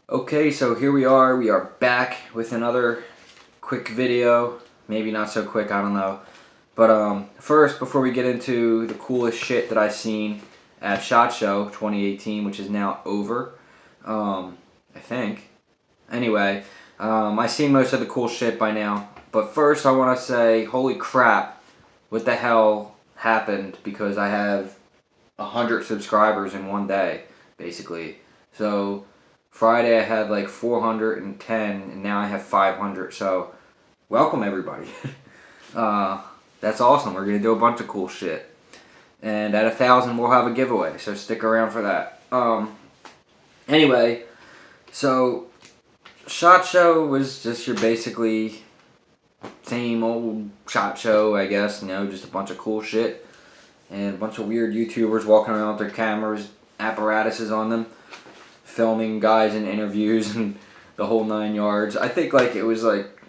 Okay, so here we are. We are back with another quick video. Maybe not so quick, I don't know. But first, before we get into the coolest shit that I've seen at SHOT Show 2018, which is now over, I think. Anyway, I've seen most of the cool shit by now. But first, I want to say, holy crap, what the hell happened? Because I have 100 subscribers in one day, basically. So Friday I had like 410, and now I have 500. So welcome everybody. That's awesome. We're gonna do a bunch of cool shit, and at 1,000 we'll have a giveaway. So stick around for that. Anyway, so SHOT Show was just your basically same old SHOT Show, I guess. You know, just a bunch of cool shit and a bunch of weird YouTubers walking around with their cameras, apparatuses on them, filming guys in interviews and the whole 9 yards. I think like it was like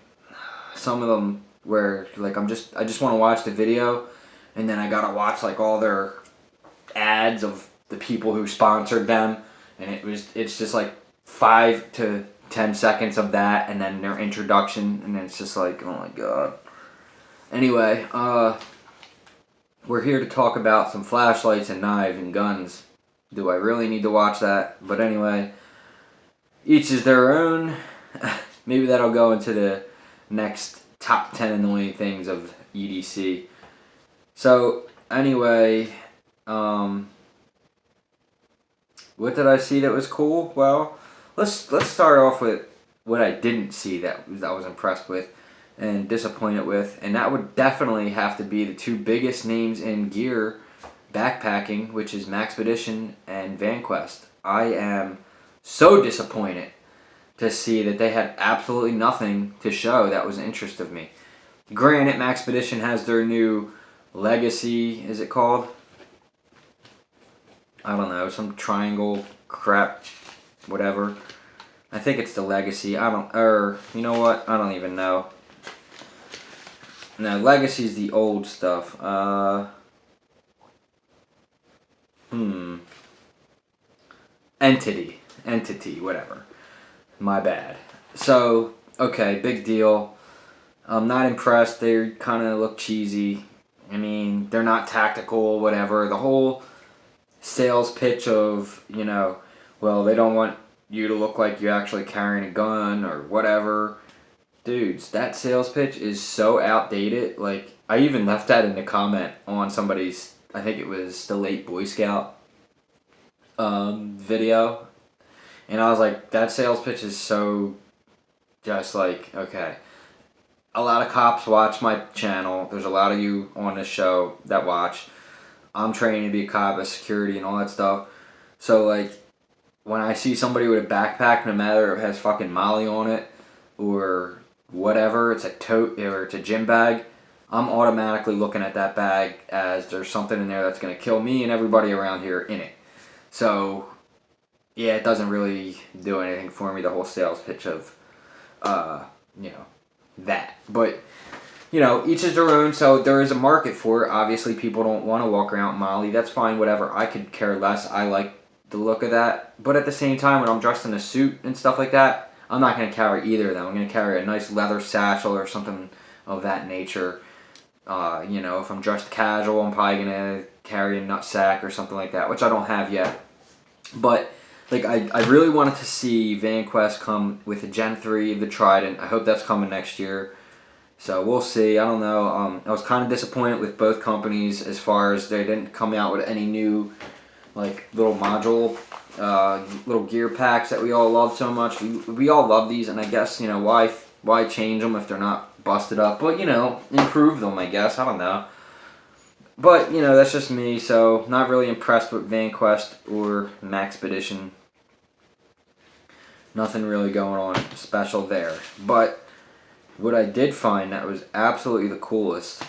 some of them where like I just want to watch the video, and then I gotta watch like all their ads of the people who sponsored them, and it's just like 5 to 10 seconds of that, and then their introduction, and then it's just like, oh my god. Anyway, we're here to talk about some flashlights and knives and guns. Do I really need to watch that? But anyway, each is their own. Maybe that'll go into the next top 10 annoying things of EDC. So anyway, what did I see that was cool? Well, let's start off with what I didn't see that I was impressed with and disappointed with, and that would definitely have to be the two biggest names in gear backpacking, which is Maxpedition and VanQuest. I am so disappointed to see that they had absolutely nothing to show that was interest of me. Granted, Maxpedition has their new Legacy, is it called? I don't know, some triangle crap, whatever. I think it's the Legacy. You know what? I don't even know. No, Legacy's the old stuff. Entity, whatever. My bad. So, okay, big deal. I'm not impressed. They kind of look cheesy. I mean, they're not tactical, whatever. The whole sales pitch of, you know, well, they don't want you to look like you're actually carrying a gun or whatever. Dudes, that sales pitch is so outdated. Like, I even left that in the comment on somebody's, I think it was the late Boy Scout video. And I was like, that sales pitch is so just like, okay. A lot of cops watch my channel. There's a lot of you on this show that watch. I'm training to be a cop, a security, and all that stuff. So, like, when I see somebody with a backpack, no matter if it has fucking Molly on it or whatever, it's a tote or it's a gym bag, I'm automatically looking at that bag as there's something in there that's going to kill me and everybody around here in it. So, yeah, it doesn't really do anything for me, the whole sales pitch of, you know, that. But, you know, each is their own, so there is a market for it. Obviously, people don't want to walk around with Molly. That's fine, whatever. I could care less. I like the look of that. But at the same time, when I'm dressed in a suit and stuff like that, I'm not going to carry either of them. I'm going to carry a nice leather satchel or something of that nature. You know, if I'm dressed casual, I'm probably going to carry a nutsack or something like that, which I don't have yet. But, like, I really wanted to see VanQuest come with a Gen 3 of the Trident. I hope that's coming next year. So we'll see. I don't know. I was kind of disappointed with both companies as far as they didn't come out with any new, like, little module, little gear packs that we all love so much. We all love these, and I guess, you know, why change them if they're not busted up? But, you know, improve them, I guess. I don't know. But, you know, that's just me, so not really impressed with VanQuest or Maxpedition. Nothing really going on special there. But what I did find that was absolutely the coolest,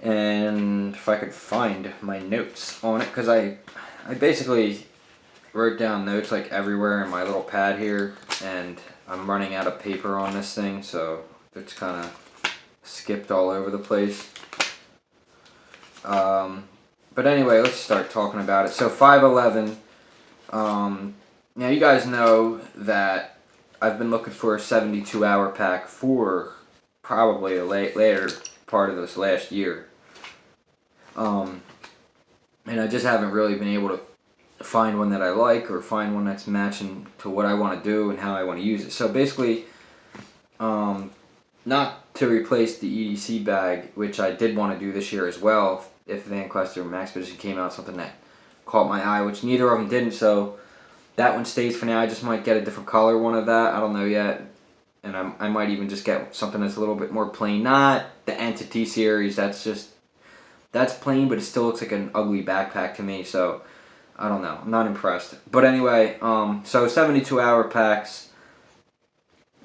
and if I could find my notes on it, because I basically wrote down notes like everywhere in my little pad here, and I'm running out of paper on this thing, so it's kind of skipped all over the place. But anyway, let's start talking about it. So 511, Now you guys know that I've been looking for a 72-hour pack for probably a later part of this last year. And I just haven't really been able to find one that I like or find one that's matching to what I want to do and how I want to use it. So basically, not to replace the EDC bag, which I did want to do this year as well, if Van Quest or Maxpedition came out, something that caught my eye, which neither of them didn't, so that one stays for now. I just might get a different color one of that. I don't know yet. And I might even just get something that's a little bit more plain. Not the Entity series. That's plain, but it still looks like an ugly backpack to me. So, I don't know. I'm not impressed. But anyway, so 72-hour packs.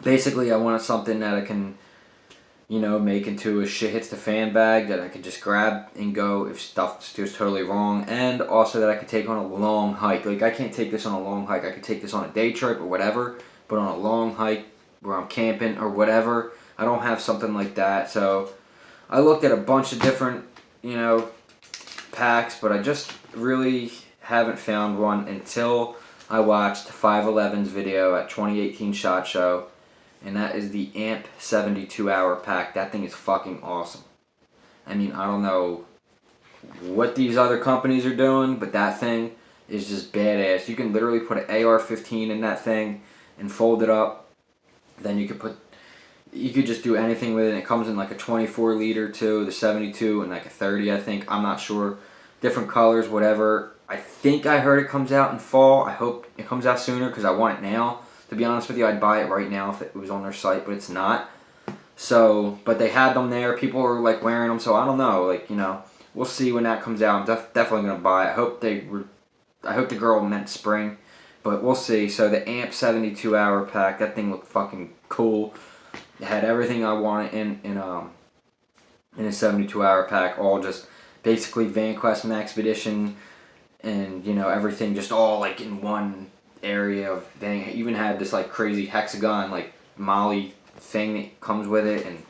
Basically, I wanted something that I can, make into a shit hits the fan bag that I could just grab and go if stuff goes totally wrong. And also that I could take on a long hike. Like, I can't take this on a long hike. I could take this on a day trip or whatever. But on a long hike where I'm camping or whatever, I don't have something like that. So, I looked at a bunch of different packs, but I just really haven't found one until I watched 511's video at 2018 SHOT Show, and that is the AMP 72-hour pack. That thing is fucking awesome. I mean, I don't know what these other companies are doing, but that thing is just badass. You can literally put an AR-15 in that thing and fold it up. Then you could just do anything with it. It comes in like a 24 liter too, the 72 and like a 30, I think. I'm not sure. Different colors, whatever. I think I heard it comes out in fall. I hope it comes out sooner because I want it now. To be honest with you, I'd buy it right now if it was on their site, but it's not. So, but they had them there. People were like wearing them, so I don't know. Like, we'll see when that comes out. I'm definitely gonna buy it. I hope the girl meant spring, but we'll see. So the AMP 72-hour pack, that thing looked fucking cool. It had everything I wanted in a 72-hour pack, all just basically Van Quest Maxpedition and everything just all like in one area of thing. It even had this like crazy hexagon like Molly thing that comes with it, and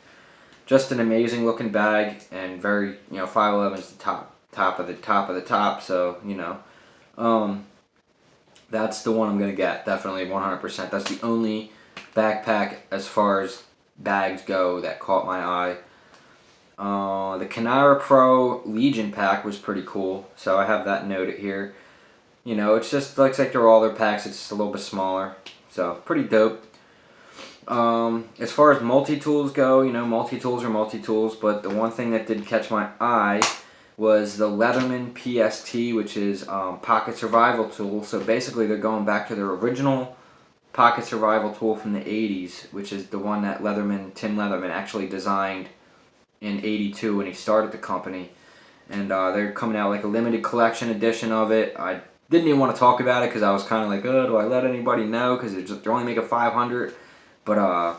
just an amazing looking bag, and very 511 is the top of the top. So that's the one I'm gonna get, definitely 100%. That's the only backpack as far as bags go that caught my eye. The Kanara Pro Legion pack was pretty cool, so I have that noted here. It's just looks like they're all their packs, it's just a little bit smaller, so pretty dope. As far as multi-tools go, multi-tools are multi-tools, but the one thing that did catch my eye was the Leatherman PST, which is pocket survival tool. So basically they're going back to their original pocket survival tool from the 80s, which is the one that Tim Leatherman actually designed in 82 when he started the company. And they're coming out like a limited collection edition of it. I didn't even want to talk about it because I was kind of like, do I let anybody know? Because they're only making 500. But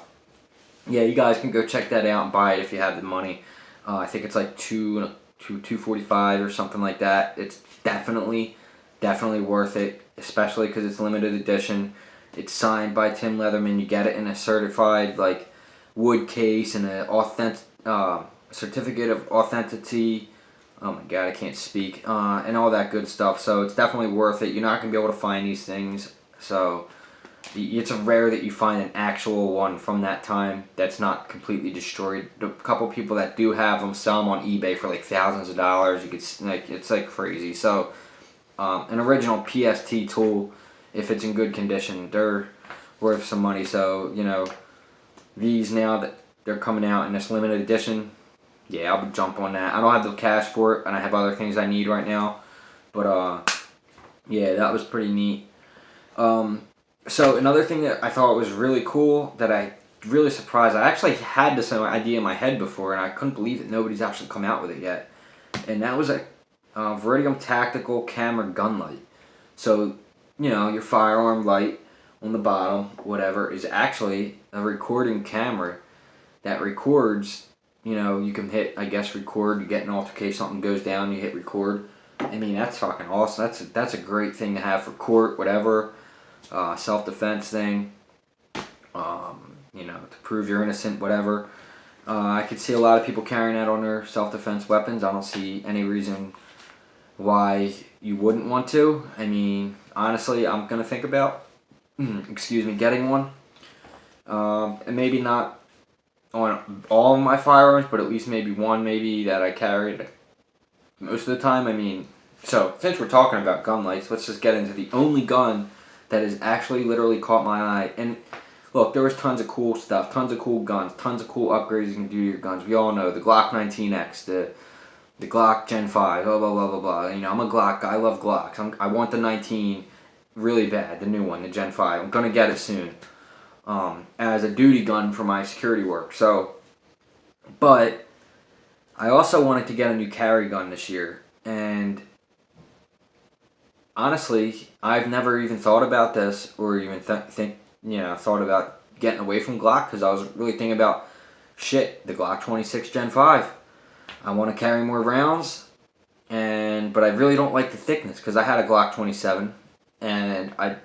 yeah, you guys can go check that out and buy it if you have the money. I think it's like $245 or something like that. It's definitely worth it, especially because it's limited edition. It's signed by Tim Leatherman. You get it in a certified like wood case and a certificate of authenticity. Oh my god, I can't speak. And all that good stuff. So it's definitely worth it. You're not gonna be able to find these things. So it's rare that you find an actual one from that time that's not completely destroyed. The couple people that do have them sell them on eBay for like thousands of dollars. You could it's like crazy. So an original PST tool, if it's in good condition, they're worth some money. So these now that they're coming out in this limited edition, yeah, I'll jump on that. I don't have the cash for it, and I have other things I need right now. But yeah, that was pretty neat. So another thing that I thought was really cool, that I really surprised, I actually had this idea in my head before, and I couldn't believe that nobody's actually come out with it yet. And that was a Veridium Tactical Camera Gun Light. So, your firearm light on the bottom, whatever, is actually a recording camera that records. You can hit, I guess, record. You get an altercation, something goes down, you hit record. I mean, that's fucking awesome. That's a great thing to have for court, whatever. Self-defense thing, to prove you're innocent, whatever. I could see a lot of people carrying that on their self-defense weapons. I don't see any reason why you wouldn't want to. I mean, honestly, I'm going to think about excuse me, getting one. And maybe not on all of my firearms, but at least maybe one maybe that I carried most of the time. I mean, so since we're talking about gun lights, let's just get into the only gun that has actually literally caught my eye. And look, there was tons of cool stuff, tons of cool guns, tons of cool upgrades you can do to your guns. We all know the Glock 19X, the Glock Gen 5, blah, blah, blah, blah, blah. You know, I'm a Glock guy. I love Glocks. I want the 19 really bad, the new one, the Gen 5. I'm going to get it soon as a duty gun for my security work. So, but I also wanted to get a new carry gun this year. And honestly, I've never even thought about this or even thought about getting away from Glock because I was really thinking about, the Glock 26 Gen 5. I want to carry more rounds, but I really don't like the thickness because I had a Glock 27 and I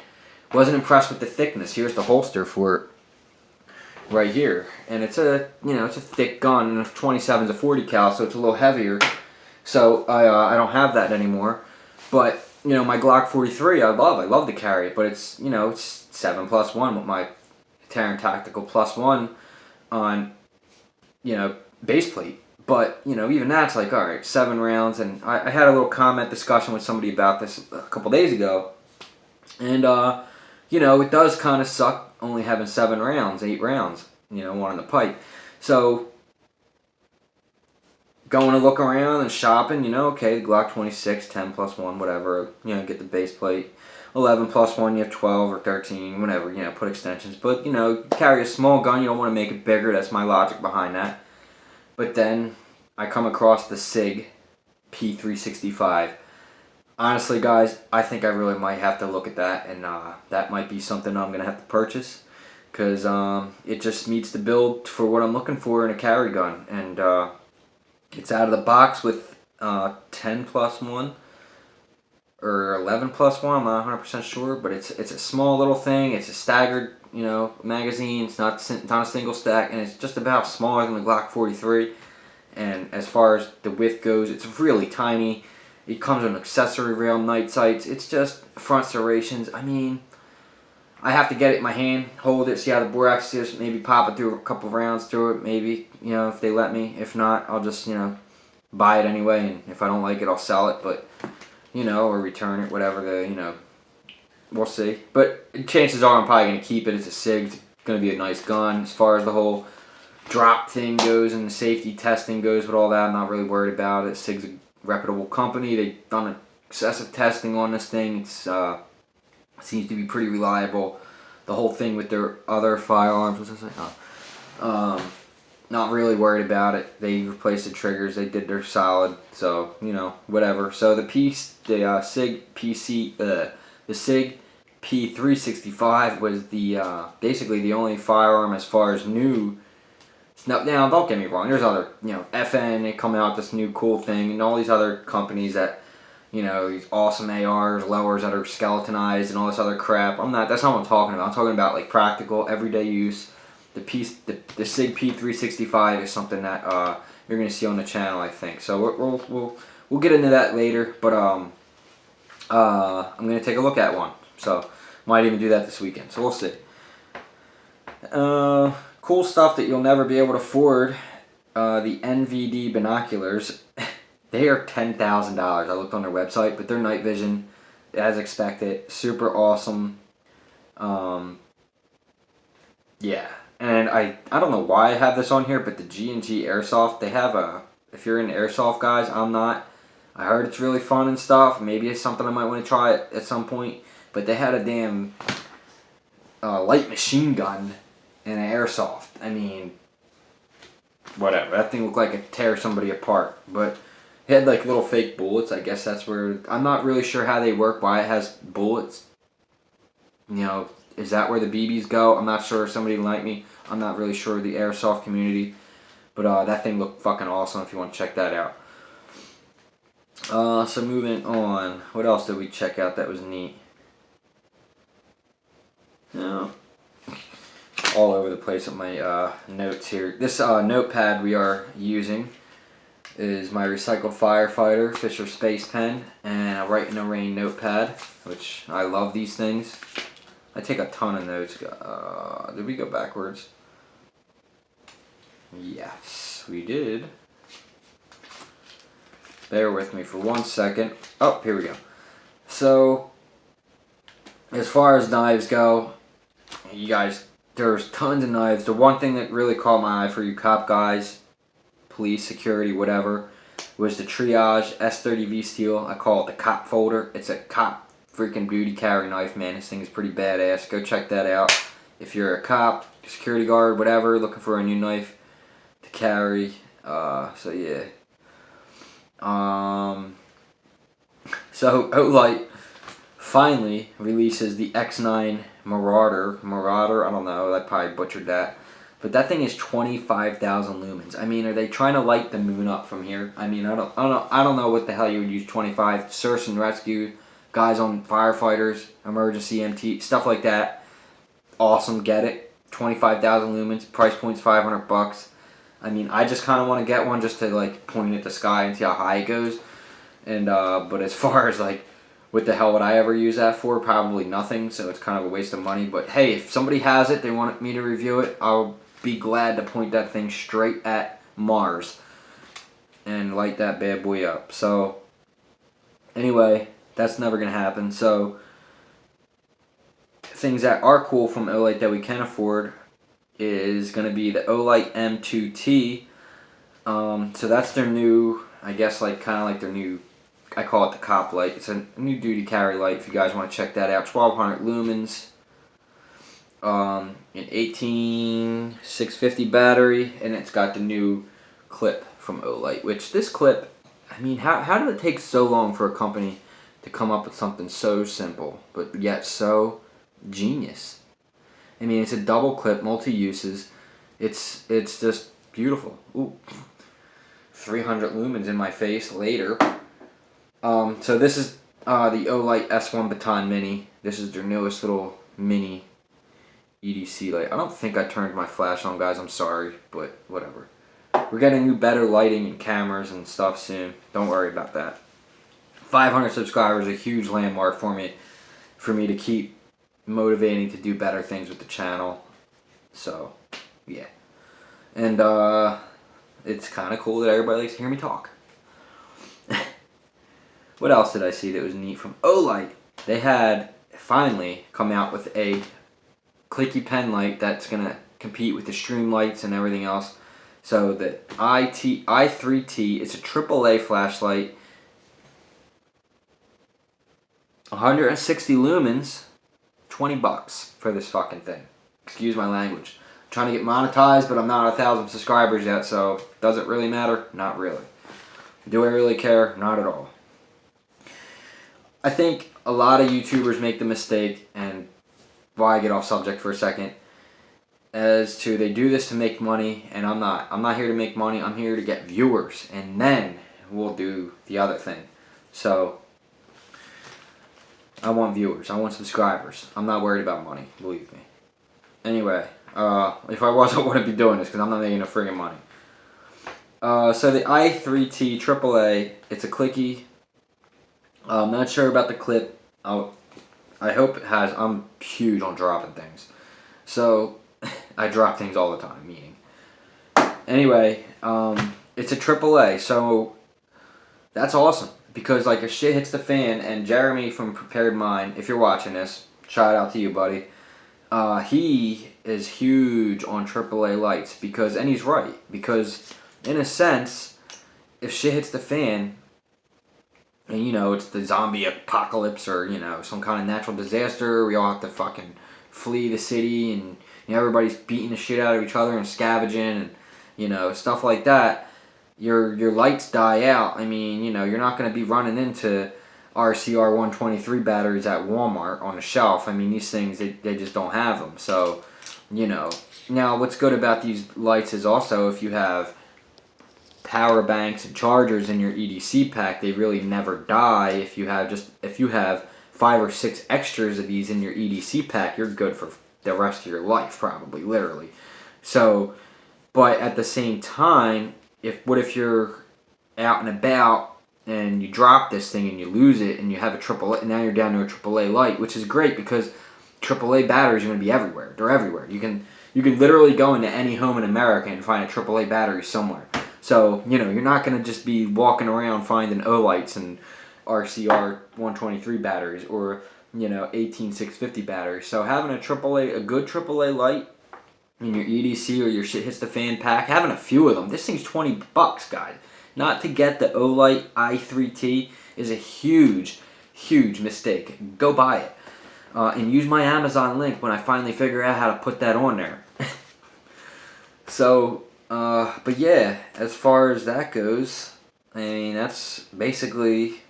wasn't impressed with the thickness. Here's the holster for it right here, and it's a thick gun, and 27 is a 40 cal, so it's a little heavier. So I don't have that anymore. But my Glock 43 I love to carry it, but it's it's 7+1 with my Terran Tactical +1 on base plate. But, even that's like, all right, 7 rounds. And I had a little comment discussion with somebody about this a couple days ago. And, it does kind of suck only having 7 rounds, 8 rounds, one in the pipe. So, going to look around and shopping, okay, the Glock 26, 10+1, whatever, get the base plate. 11+1, you have 12 or 13, whatever, put extensions. But, carry a small gun, you don't want to make it bigger. That's my logic behind that. But then I come across the SIG P365. Honestly, guys, I think I really might have to look at that, and that might be something I'm going to have to purchase because it just meets the build for what I'm looking for in a carry gun. And it's out of the box with 10+1 or 11+1, I'm not 100% sure, but it's a small little thing. It's a staggered magazine. It's not a single stack, and it's just about smaller than the Glock 43. And as far as the width goes, it's really tiny. It comes with an accessory rail, night sights. It's just front serrations. I mean, I have to get it in my hand, hold it, see how the bore axis is, maybe pop it through a couple rounds through it, maybe, if they let me. If not, I'll just, buy it anyway, and if I don't like it, I'll sell it, but, or return it, whatever we'll see. But chances are I'm probably going to keep it. It's a SIG. It's going to be a nice gun. As far as the whole drop thing goes and the safety testing goes with all that, I'm not really worried about it. SIG's a reputable company. They've done excessive testing on this thing. It's seems to be pretty reliable. The whole thing with their other firearms, what's this? Not really worried about it. They replaced the triggers. They did their solid. So whatever. So the SIG P365 was the basically the only firearm as far as new. Now don't get me wrong. There's other FN. They come out with this new cool thing, and all these other companies that these awesome ARs, lowers that are skeletonized, and all this other crap. That's not what I'm talking about. I'm talking about like practical, everyday use. The SIG P365 is something that you're gonna see on the channel, I think. So we'll get into that later. But I'm gonna take a look at one. So might even do that this weekend. So we'll see. Cool stuff that you'll never be able to afford. The NVD binoculars. They are $10,000. I looked on their website, but they're night vision, as expected. Super awesome. Yeah. And I don't know why I have this on here, but the G&G Airsoft, they have if you're into airsoft, guys, I'm not. I heard it's really fun and stuff. Maybe it's something I might want to try at some point. But they had a damn light machine gun and an airsoft. I mean, whatever. That thing looked like it tear somebody apart. But it had like little fake bullets. I guess that's where. I'm not really sure how they work, why it has bullets. Is that where the BBs go? I'm not sure. Somebody like me. I'm not really sure the airsoft community. But that thing looked fucking awesome if you want to check that out. So moving on. What else did we check out that was neat? No. All over the place with my notes here. This notepad we are using is my recycled firefighter Fisher Space Pen and a Write in the Rain notepad, which I love these things. I take a ton of notes. Did we go backwards? Yes, we did. Bear with me for 1 second. Oh, here we go. So, as far as knives go, you guys, there's tons of knives. The one thing that really caught my eye for you cop guys, police, security, whatever, was the Triage S30V steel. I call it the cop folder. It's a cop freaking beauty carry knife, man. This thing is pretty badass. Go check that out. If you're a cop, security guard, whatever, looking for a new knife to carry. So yeah. So Olight finally releases the X9 Marauder, I don't know, I probably butchered that. But that thing is 25,000 lumens. I mean, are they trying to light the moon up from here? I mean, I don't know what the hell you would use 25. Search and rescue, guys on firefighters, emergency MT, stuff like that. Awesome, get it. 25,000 lumens, price point's $500. I mean, I just kind of want to get one just to like point at the sky and see how high it goes. And but as far as like, what the hell would I ever use that for? Probably nothing. So it's kind of a waste of money. But hey, if somebody has it, they want me to review it, I'll be glad to point that thing straight at Mars and light that bad boy up. So anyway, that's never gonna happen. So things that are cool from Olight that we can afford is going to be the Olight M2T. So that's their new, I guess, like kind of like their new, I call it the cop light. It's a new duty carry light if you guys want to check that out. 1200 lumens, an 18650 battery, and it's got the new clip from Olight, which this clip, I mean, how did it take so long for a company to come up with something so simple, but yet so genius? I mean, it's a double clip, multi-uses. It's just beautiful. Ooh, 300 lumens in my face later. So this is the Olight S1 Baton Mini. This is their newest little mini EDC light. I don't think I turned my flash on, guys. I'm sorry, but whatever. We're getting new, better lighting and cameras and stuff soon. Don't worry about that. 500 subscribers, a huge landmark for me to keep motivating to do better things with the channel. So yeah, and it's kind of cool that everybody likes to hear me talk. What else did I see that was neat from Olight? They had finally come out with a clicky pen light that's gonna compete with the stream lights and everything else. So the i3T, it's a AAA flashlight, 160 lumens, $20 for this fucking thing. Excuse my language. I'm trying to get monetized, but I'm not 1,000 subscribers yet, so does it really matter? Not really. Do I really care? Not at all. I think a lot of YouTubers make the mistake, and why I get off subject for a second, as to they do this to make money, and I'm not. I'm not here to make money. I'm here to get viewers, and then we'll do the other thing. So I want viewers. I want subscribers. I'm not worried about money, believe me. Anyway, if I was, I wouldn't be doing this because I'm not making no friggin' money. So the i3T AAA, it's a clicky. I'm not sure about the clip. I hope it has. I'm huge on dropping things. So I drop things all the time, meaning. Anyway, it's a AAA, so that's awesome. Because like if shit hits the fan, and Jeremy from Prepared Mind, if you're watching this, shout out to you, buddy. He is huge on AAA lights because, and he's right, because in a sense, if shit hits the fan, and you know it's the zombie apocalypse or you know some kind of natural disaster, we all have to fucking flee the city, and you know, everybody's beating the shit out of each other and scavenging and you know stuff like that. Your lights die out. I mean, you know, you're not going to be running into RCR 123 batteries at Walmart on the shelf. I mean, these things, they just don't have them. So, you know. Now, what's good about these lights is also if you have power banks and chargers in your EDC pack, they really never die. If you have 5 or 6 extras of these in your EDC pack, you're good for the rest of your life, probably, literally. So, but at the same time, what if you're out and about and you drop this thing and you lose it and you have a AAA, and now you're down to a AAA light, which is great because AAA batteries are going to be everywhere. They're everywhere. You can literally go into any home in America and find a AAA battery somewhere. So, you know, you're not going to just be walking around finding Olights and RCR 123 batteries or, you know, 18650 batteries. So having a good AAA light in your EDC or your shit hits the fan pack, having a few of them, this thing's $20, guys. Not to get the Olight i3T is a huge, huge mistake. Go buy it. And use my Amazon link when I finally figure out how to put that on there. So, but yeah, as far as that goes, I mean, that's basically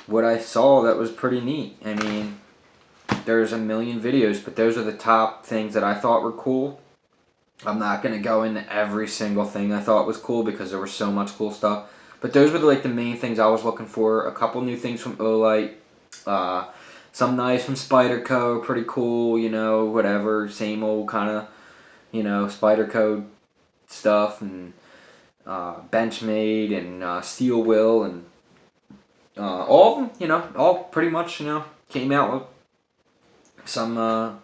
what I saw that was pretty neat. I mean, there's a million videos, but those are the top things that I thought were cool. I'm not going to go into every single thing I thought was cool because there was so much cool stuff. But those were like the main things I was looking for. A couple new things from Olight. Some knives from Spyderco, pretty cool, you know, whatever. Same old kind of, you know, Spyderco stuff. And Benchmade and Steel Will. And all of them, you know, all pretty much, you know, came out with some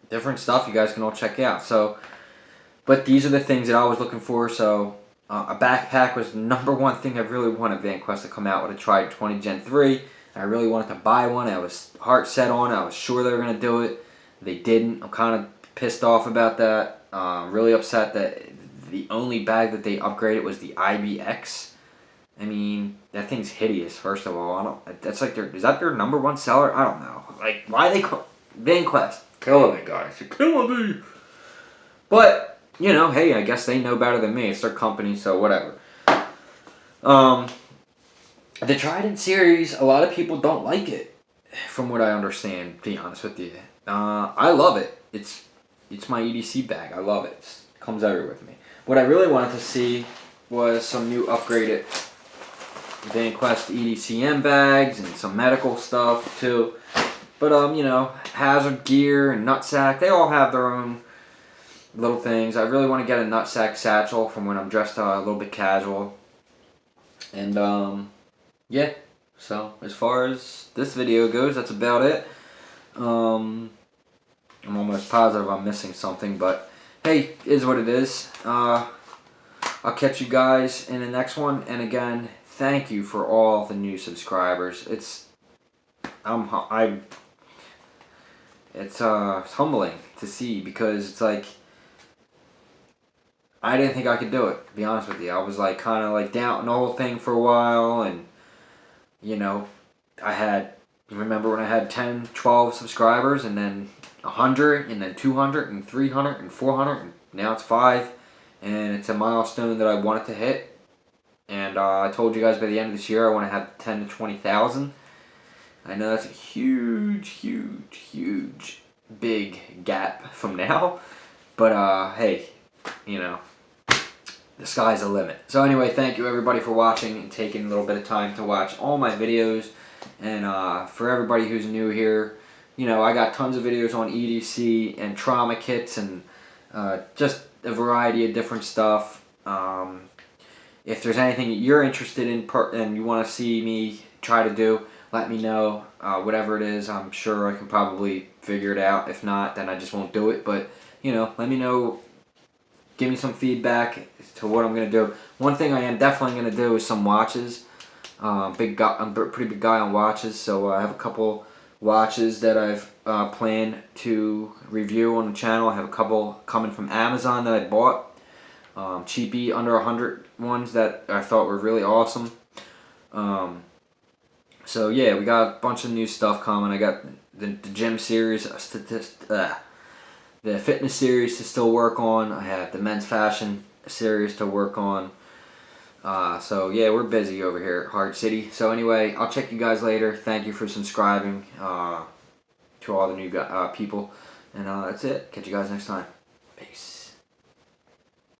different stuff you guys can all check out. So, but these are the things that I was looking for. So a backpack was the number one thing I really wanted VanQuest to come out with a Trident 20 Gen 3. I really wanted to buy one. I was heart set on it. I was sure they were going to do it. They didn't. I'm kind of pissed off about that. Really upset that the only bag that they upgraded was the IBX. I mean, that thing's hideous, first of all. That's like is that their number one seller? I don't know. Like, why they VanQuest? Killing me, guys. You're killing me. But you know, hey, I guess they know better than me. It's their company, so whatever. The Trident series, a lot of people don't like it, from what I understand, to be honest with you. I love it. It's my EDC bag. I love it. It comes everywhere with me. What I really wanted to see was some new upgraded VanQuest EDCM bags and some medical stuff, too. But, you know, Hazard Gear and Nutsack, they all have their own little things. I really want to get a nutsack satchel from when I'm dressed a little bit casual. And yeah, so as far as this video goes, that's about it. I'm almost positive I'm missing something, but hey, is what it is. I'll catch you guys in the next one, and again, thank you for all the new subscribers. It's humbling to see, because it's like, I didn't think I could do it, to be honest with you. I was like kind of like doubting the whole thing for a while, and you know, remember when I had 10, 12 subscribers, and then 100, and then 200, and 300, and 400, and now it's 5, and it's a milestone that I wanted to hit. And I told you guys by the end of this year I want to have 10 to 20,000. I know that's a huge, huge, huge, big gap from now, but hey, you know, the sky's the limit. So anyway, thank you everybody for watching and taking a little bit of time to watch all my videos. And for everybody who's new here, you know, I got tons of videos on EDC and trauma kits and just a variety of different stuff. If there's anything you're interested in and you want to see me try to do, let me know. Whatever it is, I'm sure I can probably figure it out. If not, then I just won't do it. But, you know, let me know. Give me some feedback as to what I'm going to do. One thing I am definitely going to do is some watches. I'm a pretty big guy on watches, so I have a couple watches that I've planned to review on the channel. I have a couple coming from Amazon that I bought. Cheapy, under 100 ones that I thought were really awesome. So yeah, we got a bunch of new stuff coming. I got the gym series, the fitness series to still work on. I have the men's fashion series to work on. So yeah, we're busy over here at Hard City. So anyway, I'll check you guys later. Thank you for subscribing to all the new people. And that's it. Catch you guys next time. Peace.